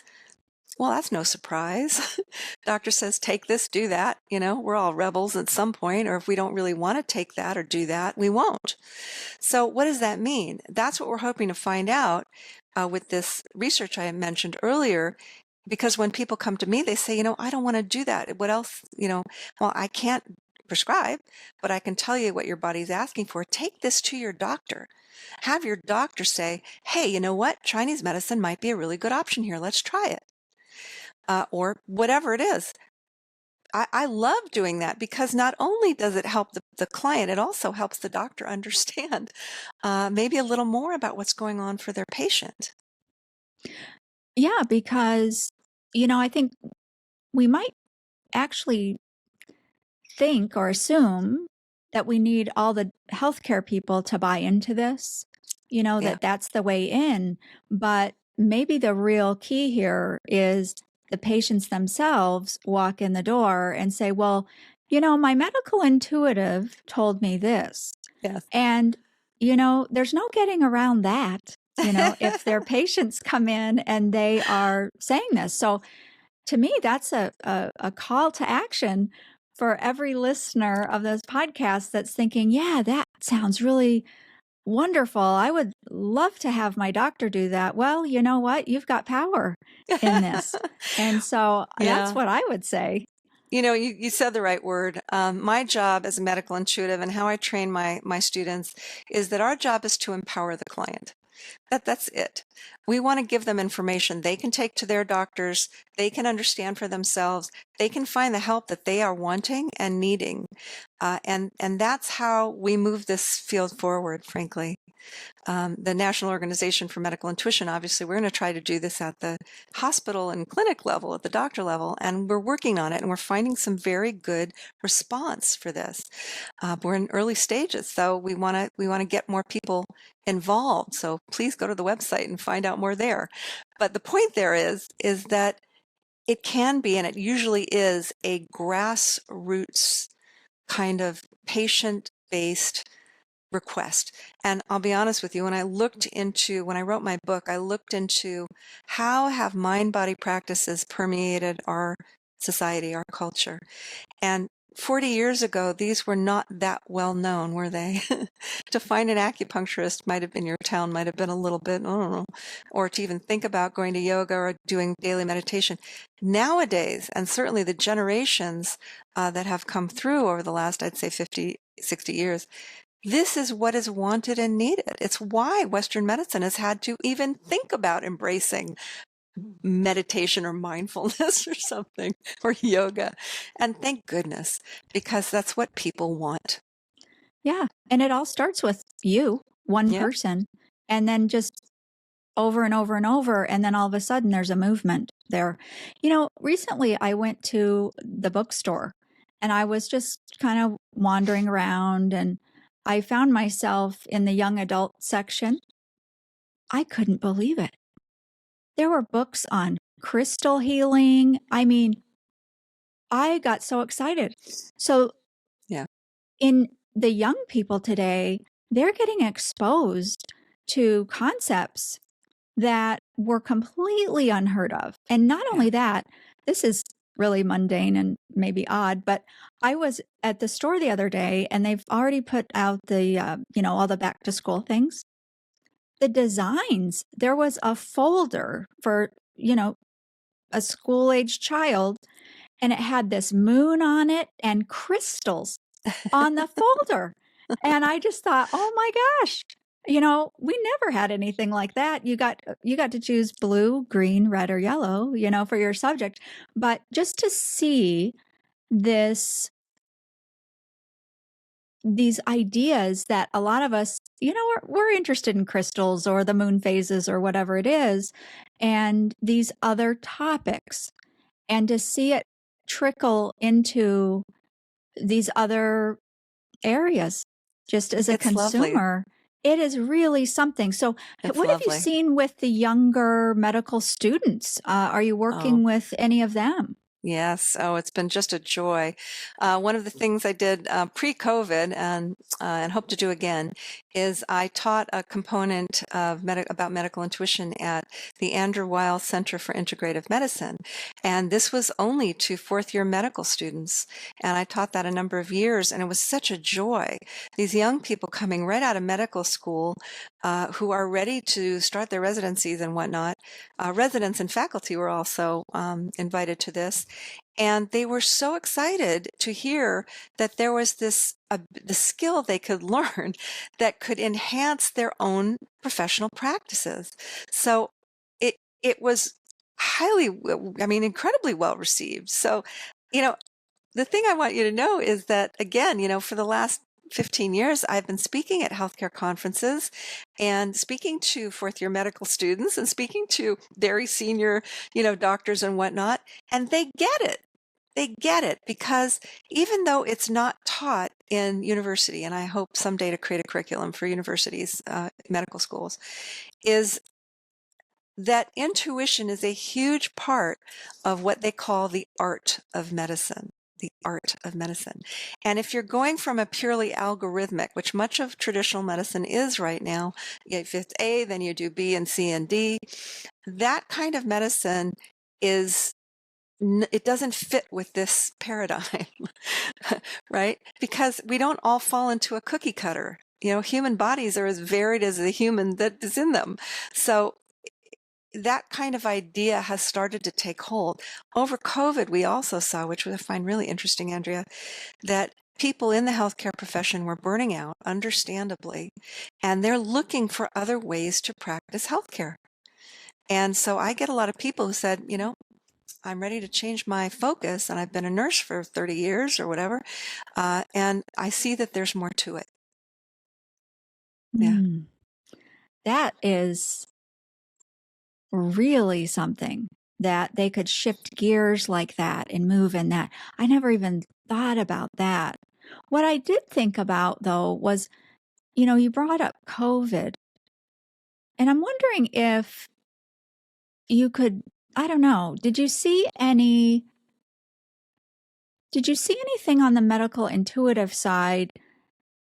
Well, that's no surprise. Doctor says, take this, do that. We're all rebels at some point, or if we don't really want to take that or do that, we won't. So what does that mean? That's what we're hoping to find out with this research I mentioned earlier, because when people come to me, they say, I don't want to do that. What else? Well, I can't prescribe, but I can tell you what your body's asking for. Take this to your doctor. Have your doctor say, hey, you know what? Chinese medicine might be a really good option here. Let's try it. Or whatever it is. I love doing that because not only does it help the client, it also helps the doctor understand maybe a little more about what's going on for their patient. Yeah, because, I think we might actually think or assume that we need all the healthcare people to buy into this, Yeah. that's the way in. But maybe the real key here is the patients themselves walk in the door and say, well, my medical intuitive told me this. Yes. And, there's no getting around that, if their patients come in and they are saying this. So to me, that's a call to action for every listener of those podcasts that's thinking, yeah, that sounds really wonderful. I would love to have my doctor do that. Well, you know what? You've got power in this. And so that's what I would say. You said the right word. My job as a medical intuitive and how I train my students is that our job is to empower the client. That's it. We want to give them information they can take to their doctors, they can understand for themselves, they can find the help that they are wanting and needing. And that's how we move this field forward, frankly. The National Organization for Medical Intuition, obviously, we're going to try to do this at the hospital and clinic level, at the doctor level, and we're working on it, and we're finding some very good response for this. We're in early stages, so we want to get more people involved. So please go to the website and find out more there. But the point there is that it can be, and it usually is, a grassroots kind of patient-based request. And I'll be honest with you, when I wrote my book, I looked into how have mind-body practices permeated our society, our culture. And 40 years ago, these were not that well known, were they? To find an acupuncturist might have been your town, might have been a little bit, I don't know, or to even think about going to yoga or doing daily meditation. Nowadays, and certainly the generations that have come through over the last, I'd say 50, 60 years, this is what is wanted and needed. It's why Western medicine has had to even think about embracing meditation or mindfulness or something, or yoga. And thank goodness, because that's what people want. Yeah. And it all starts with you, one person, and then just over and over and over. And then all of a sudden there's a movement there. Recently I went to the bookstore and I was just kind of wandering around and I found myself in the young adult section. I couldn't believe it. There were books on crystal healing. I mean, I got so excited. So in the young people today, they're getting exposed to concepts that were completely unheard of. And not only that, this is really mundane and maybe odd, but I was at the store the other day and they've already put out the, all the back to school things. The designs, there was a folder for, a school-age child, and it had this moon on it and crystals on the folder. And I just thought, oh my gosh, we never had anything like that. You got to choose blue, green, red, or yellow, for your subject. But just to see this these ideas that a lot of us, we're interested in crystals or the moon phases or whatever it is, and these other topics, and to see it trickle into these other areas just as a It's lovely. consumer, it is really something. So It's what have you lovely. seen with the younger medical students? Are you working with any of them? Yes. Oh, it's been just a joy. One of the things I did pre-COVID and hope to do again is I taught a component of about medical intuition at the Andrew Weil Center for Integrative Medicine, and this was only to fourth-year medical students. And I taught that a number of years, and it was such a joy. These young people coming right out of medical school who are ready to start their residencies and whatnot. Residents and faculty were also invited to this. And they were so excited to hear that there was the skill they could learn that could enhance their own professional practices. So it was incredibly well received. So, the thing I want you to know is that, again, for the last 15 years, I've been speaking at healthcare conferences and speaking to fourth-year medical students and speaking to very senior, doctors and whatnot, and they get it. They get it because even though it's not taught in university, and I hope someday to create a curriculum for universities, medical schools, is that intuition is a huge part of what they call the art of medicine. The art of medicine. And if you're going from a purely algorithmic, which much of traditional medicine is right now, you get fifth A, then you do B and C and D, that kind of medicine it doesn't fit with this paradigm, right? Because we don't all fall into a cookie cutter. Human bodies are as varied as the human that is in them. So that kind of idea has started to take hold. Over COVID, we also saw, which I find really interesting, Andrea, that people in the healthcare profession were burning out, understandably, and they're looking for other ways to practice healthcare. And so I get a lot of people who said, I'm ready to change my focus, and I've been a nurse for 30 years or whatever, and I see that there's more to it. Yeah. That is really something, that they could shift gears like that and move in that. I never even thought about that. What I did think about, though, was, you brought up COVID, and I'm wondering if you could, I don't know, did you see anything on the medical intuitive side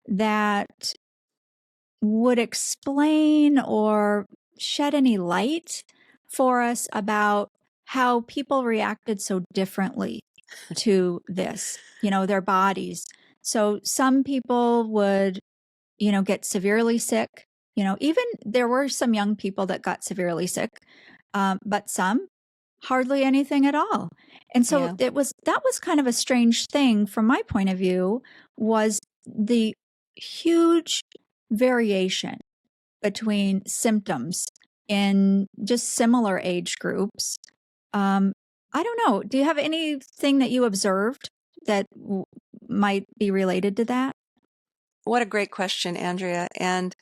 that would explain or shed any light for us about how people reacted so differently to this, their bodies? So some people would, get severely sick. Even there were some young people that got severely sick, but some hardly anything at all. And so Yeah. that was kind of a strange thing from my point of view, was the huge variation between symptoms in just similar age groups. I don't know. Do you have anything that you observed that might be related to that? What a great question, Andrea. And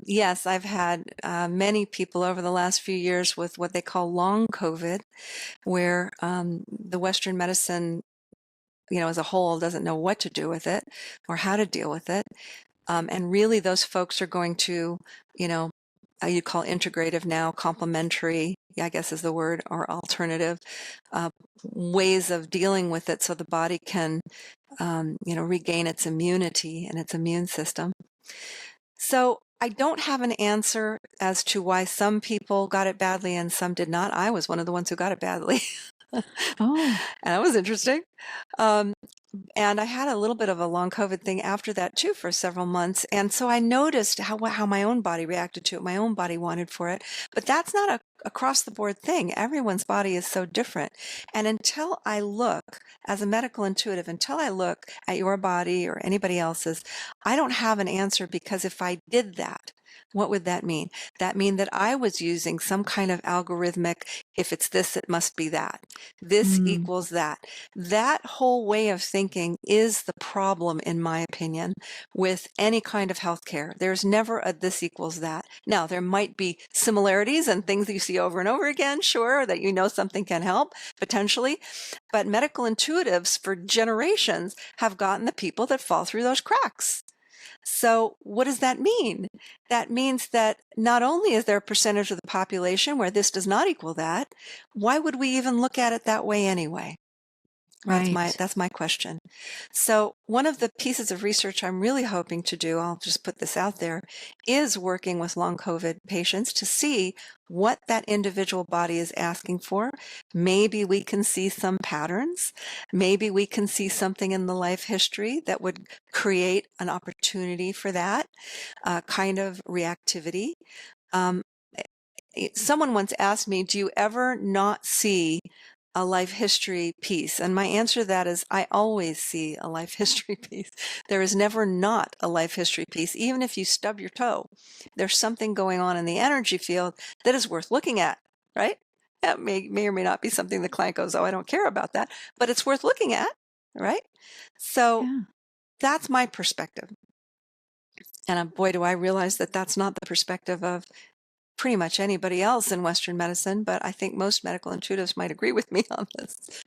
yes, I've had many people over the last few years with what they call long COVID, where the Western medicine, as a whole doesn't know what to do with it or how to deal with it. And really those folks are going to, you call integrative now, complementary, I guess is the word, or alternative ways of dealing with it so the body can, regain its immunity and its immune system. So I don't have an answer as to why some people got it badly and some did not. I was one of the ones who got it badly. Oh. And that was interesting. And I had a little bit of a long COVID thing after that too for several months. And so I noticed how my own body reacted to it. My own body wanted for it. But that's not a across the board thing. Everyone's body is so different. And until I look as a medical intuitive, until I look at your body or anybody else's, I don't have an answer, because if I did that, What would that mean? That mean that I was using some kind of algorithmic, if it's this, it must be that. This equals that. That whole way of thinking is the problem, in my opinion, with any kind of healthcare. There's never a this equals that. Now, there might be similarities and things that you see over and over again, sure, that you know something can help, potentially. But medical intuitives for generations have gotten the people that fall through those cracks. So what does that mean? That means that not only is there a percentage of the population where this does not equal that, why would we even look at it that way anyway? Right. That's my question. So one of the pieces of research I'm really hoping to do, I'll just put this out there, is working with long COVID patients to see what that individual body is asking for. Maybe we can see some patterns. Maybe we can see something in the life history that would create an opportunity for that kind of reactivity. Someone once asked me, do you ever not see a life history piece? And my answer to that is, I always see a life history piece. There is never not a life history piece. Even if you stub your toe, there's something going on in the energy field that is worth looking at, right? That may or may not be something the client goes, oh, I don't care about that, but it's worth looking at, right? So that's my perspective. And boy, do I realize that that's not the perspective of pretty much anybody else in Western medicine, but I think most medical intuitives might agree with me on this.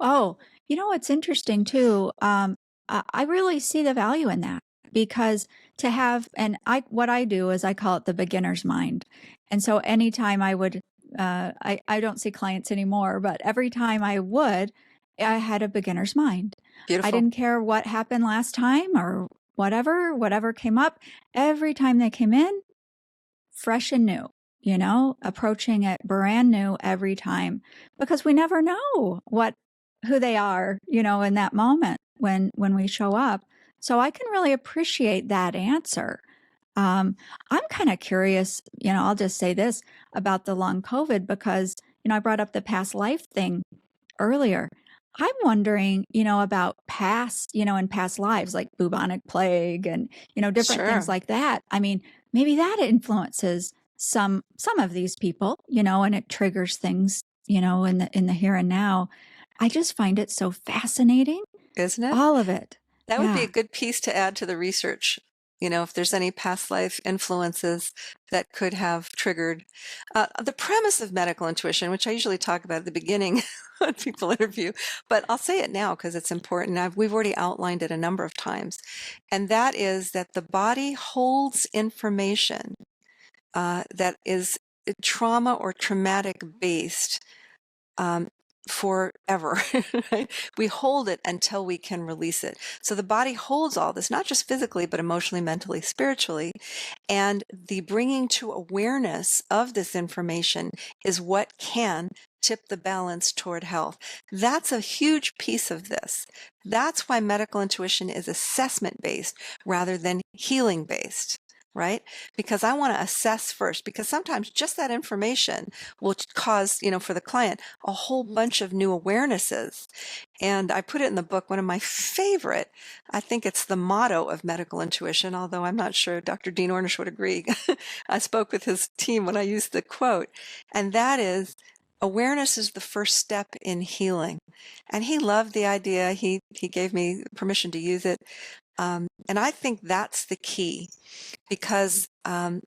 Oh, you know what's interesting too? I really see the value in that because to have, and what I do is I call it the beginner's mind. And so anytime I would, I don't see clients anymore, but every time I would, I had a beginner's mind. Beautiful. I didn't care what happened last time or whatever came up. Every time they came in, fresh and new, approaching it brand new every time, because we never know who they are, in that moment when we show up. So I can really appreciate that answer. I'm kind of curious, I'll just say this about the long COVID because, I brought up the past life thing earlier. I'm wondering, about past, in past lives, like bubonic plague and, different things like that. I mean, maybe that influences some of these people, and it triggers things, in the here and now. I just find it so fascinating. Isn't it? All of it. That would be a good piece to add to the research. If there's any past life influences that could have triggered. The premise of medical intuition, which I usually talk about at the beginning when people interview, but I'll say it now because it's important. We've already outlined it a number of times. And that is that the body holds information that is trauma or traumatic based forever, right? We hold it until we can release it. So the body holds all this, not just physically, but emotionally, mentally, spiritually. And the bringing to awareness of this information is what can tip the balance toward health. That's a huge piece of this. That's why medical intuition is assessment-based rather than healing-based. Right? Because I want to assess first, because sometimes just that information will cause, for the client, a whole bunch of new awarenesses. And I put it in the book, one of my favorite, I think it's the motto of medical intuition, although I'm not sure Dr. Dean Ornish would agree. I spoke with his team when I used the quote, and that is, awareness is the first step in healing. And he loved the idea. He gave me permission to use it. And I think that's the key, because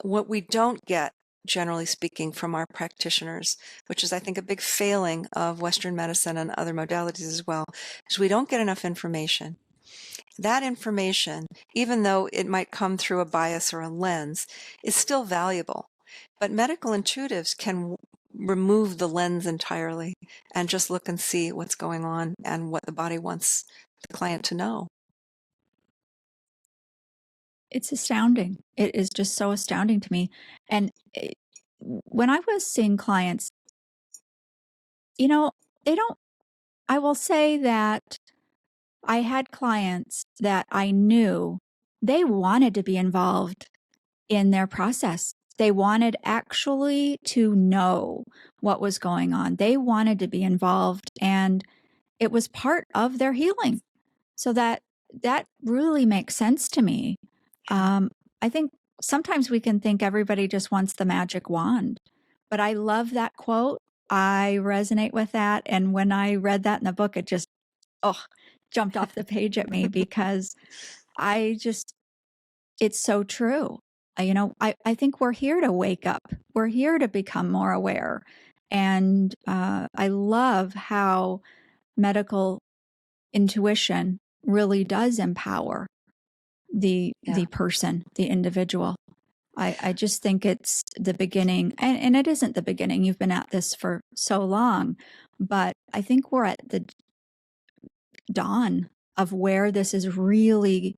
what we don't get, generally speaking, from our practitioners, which is, I think, a big failing of Western medicine and other modalities as well, is we don't get enough information. That information, even though it might come through a bias or a lens, is still valuable. But medical intuitives can remove the lens entirely and just look and see what's going on and what the body wants the client to know. It's astounding. It is just so astounding to me. And when I was seeing clients, I will say that I had clients that I knew they wanted to be involved in their process. They wanted actually to know what was going on. They wanted to be involved, and it was part of their healing. So that really makes sense to me. I think sometimes we can think everybody just wants the magic wand. But I love that quote. I resonate with that. And when I read that in the book, it just, oh, jumped off the page at me because it's so true. I think we're here to wake up. We're here to become more aware. And I love how medical intuition really does empower the person, the individual. I just think it's the beginning, and it isn't the beginning. You've been at this for so long, but I think we're at the dawn of where this is really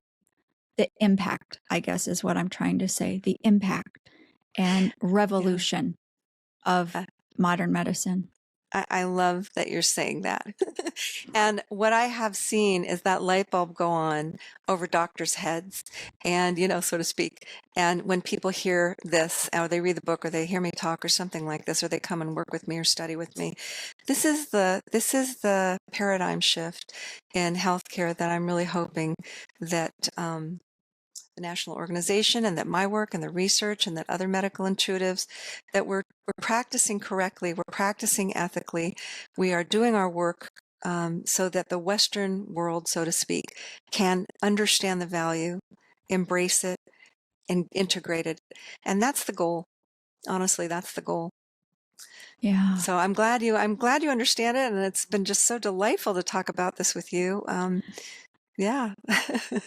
the impact, I guess is what I'm trying to say, the impact and revolution of modern medicine. I love that you're saying that. And what I have seen is that light bulb go on over doctors' heads and, so to speak. And when people hear this, or they read the book, or they hear me talk or something like this, or they come and work with me or study with me, this is the paradigm shift in healthcare that I'm really hoping that the national organization and that my work and the research and that other medical intuitives, that we're practicing correctly, we're practicing ethically, we are doing our work so that the Western world, so to speak, can understand the value, embrace it, and integrate it. And that's the goal. Honestly, that's the goal. Yeah. So I'm glad you understand it, and it's been just so delightful to talk about this with you. Yeah.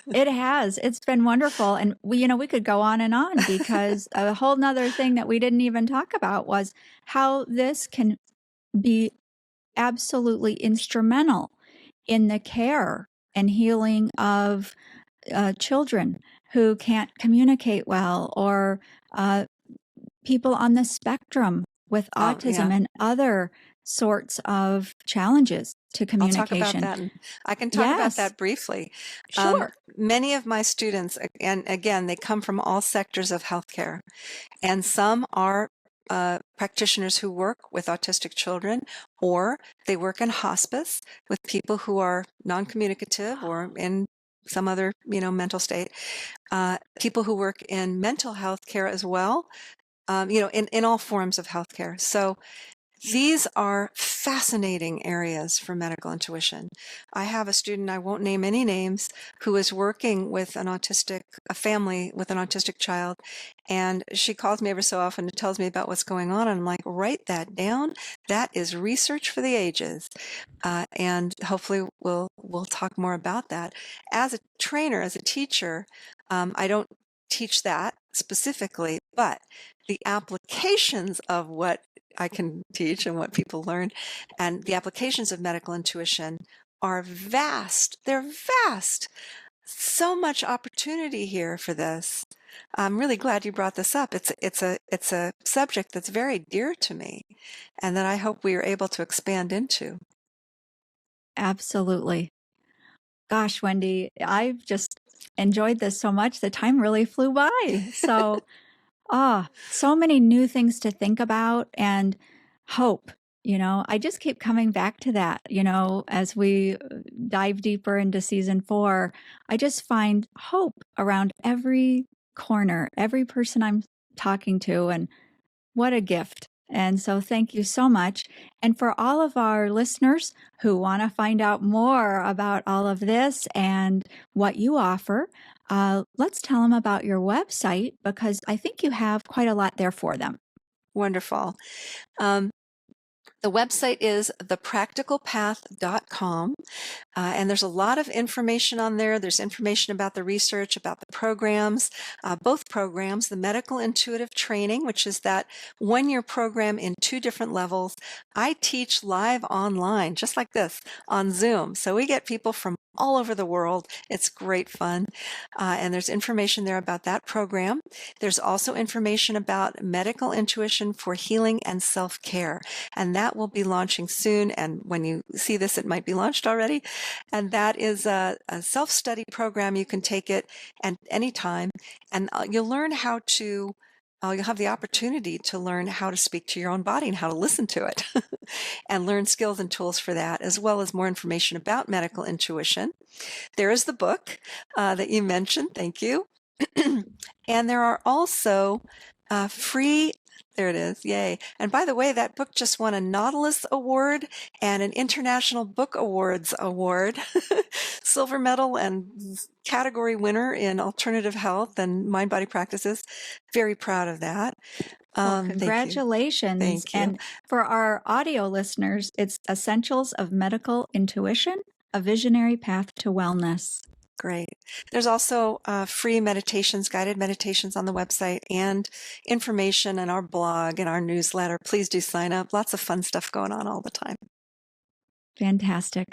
It has. It's been wonderful. And we could go on and on because a whole nother thing that we didn't even talk about was how this can be absolutely instrumental in the care and healing of children who can't communicate well, or people on the spectrum with autism and other sorts of challenges to communication. I'll talk about that. I can talk about that briefly. Sure. Many of my students, and again, they come from all sectors of healthcare, and some are practitioners who work with autistic children, or they work in hospice with people who are non-communicative or in some other, mental state. People who work in mental health care as well, in all forms of healthcare. So these are fascinating areas for medical intuition. I have a student, I won't name any names, who is working with a family with an autistic child, and she calls me every so often and tells me about what's going on, and I'm like, write that down. That is research for the ages. And hopefully we'll talk more about that. As a trainer, as a teacher, I don't teach that specifically, but the applications of what I can teach and what people learn, and the applications of medical intuition are vast. They're vast. So much opportunity here for this. I'm really glad you brought this up. It's a subject that's very dear to me, and that I hope we are able to expand into. Absolutely. Gosh, Wendie, I've just enjoyed this so much. The time really flew by. So, so many new things to think about, and hope. I just keep coming back to that, as we dive deeper into season 4. I just find hope around every corner, every person I'm talking to, and what a gift. And so thank you so much. And for all of our listeners who want to find out more about all of this and what you offer, let's tell them about your website, because I think you have quite a lot there for them. Wonderful. The website is thepracticalpath.com, and there's a lot of information on there. There's information about the research, about the programs, both programs, the medical intuitive training, which is that one-year program in 2 different levels. I teach live online, just like this, on Zoom. So we get people from all over the world. It's great fun. And there's information there about that program. There's also information about medical intuition for healing and self-care. And that will be launching soon. And when you see this, it might be launched already. And that is a self-study program. You can take it at any time, and you'll learn how to you'll have the opportunity to learn how to speak to your own body and how to listen to it and learn skills and tools for that, as well as more information about medical intuition. There is the book that you mentioned. Thank you. And there are also free, there it is, yay. And by the way, that book just won a Nautilus Award and an International Book Awards award, silver medal and category winner in alternative health and mind-body practices. Very proud of that. Well, congratulations. Thank you. And for our audio listeners, it's Essentials of Medical Intuition, A Visionary Path to Wellness. Great. There's also free meditations, guided meditations on the website, and information in our blog and our newsletter. Please do sign up. Lots of fun stuff going on all the time. Fantastic.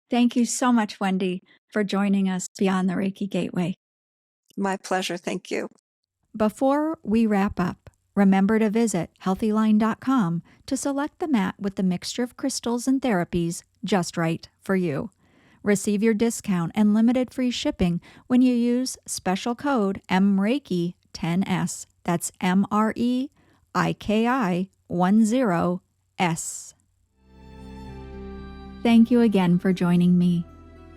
Thank you so much, Wendie, for joining us beyond the Reiki Gateway. My pleasure. Thank you. Before we wrap up, remember to visit healthyline.com to select the mat with the mixture of crystals and therapies just right for you. Receive your discount and limited free shipping when you use special code MREIKI10S. That's MREIKI10S. Thank you again for joining me.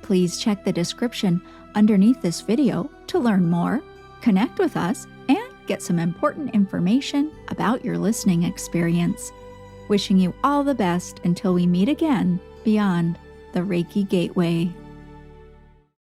Please check the description underneath this video to learn more, connect with us, and get some important information about your listening experience. Wishing you all the best until we meet again beyond the Reiki Gateway.